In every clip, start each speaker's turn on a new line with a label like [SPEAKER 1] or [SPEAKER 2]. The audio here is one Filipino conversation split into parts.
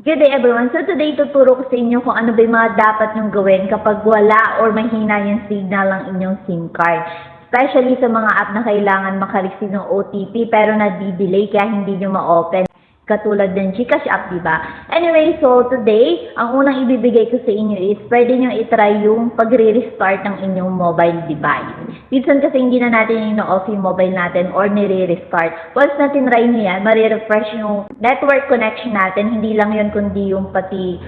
[SPEAKER 1] Good day everyone. So today tuturo ko sa inyo kung ano ba yung mga dapat nyong gawin kapag wala or mahina yung signal ng inyong SIM card. Especially sa mga app na kailangan makareceive ng OTP pero nadi-delay kaya hindi nyo ma-open. Katulad ng GCash app, diba? Anyway, so today, ang unang ibibigay ko sa inyo is pwede nyo itry yung pagre-restart ng inyong mobile device. Minsan kasi hindi na natin ino-off yung mobile natin or nire-restart. Once natin try nyo yan, marirefresh yung network connection natin. Hindi lang yun kundi yung pati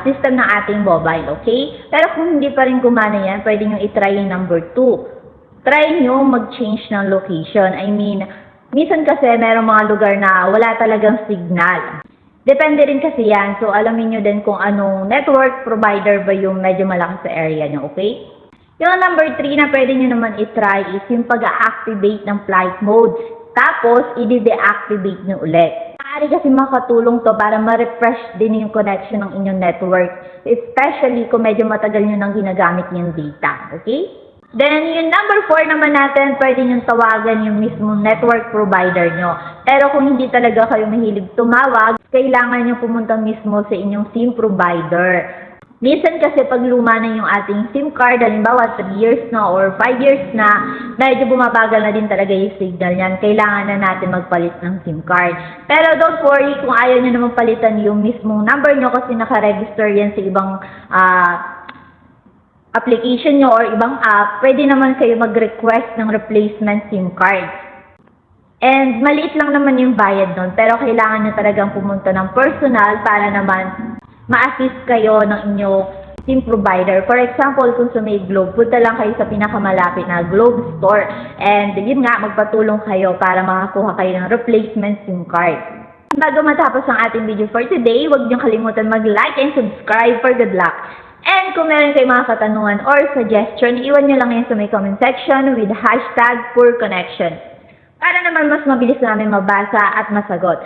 [SPEAKER 1] system ng ating mobile, okay? Pero kung hindi pa rin gumana yan, pwede nyo itry yung number 2. Try nyo mag-change ng location. Minsan kasi merong mga lugar na wala talagang signal. Depende rin kasi yan. So, alamin nyo din kung anong network provider ba yung medyo malaki sa area nyo, okay? Yung number 3 na pwede nyo naman itry is yung pag-activate ng flight mode. Tapos, i-deactivate nyo ulit. Maaari kasi makatulong to para ma-refresh din yung connection ng inyong network. Especially kung medyo matagal nyo nang ginagamit yung data, okay? Then, yung number 4 naman natin, pwede nyo tawagan yung mismo network provider nyo. Pero kung hindi talaga kayo mahilig tumawag, kailangan nyo pumunta mismo sa inyong SIM provider. Minsan kasi pag luma na yung ating SIM card, halimbawa 3 years na or 5 years na, medyo bumabagal na din talaga yung signal niyan. Kailangan na natin magpalit ng SIM card. Pero don't worry kung ayaw nyo naman palitan yung mismong number nyo kasi nakaregister yan sa ibang application nyo or ibang app, pwede naman kayo mag-request ng replacement SIM card. And maliit lang naman yung bayad nun, pero kailangan nyo talagang pumunta ng personal para naman ma-assist kayo ng inyong SIM provider. For example, kung sa may Globe, punta lang kayo sa pinakamalapit na Globe store. And yun nga, magpatulong kayo para makakuha kayo ng replacement SIM card. Bago matapos ang ating video for today, huwag nyo kalimutan mag-like and subscribe for good luck. And kung meron kayong mga katanungan or suggestion, iwan nyo lang yan sa may comment section with #PoorConnection para naman mas mabilis namin mabasa at masagot.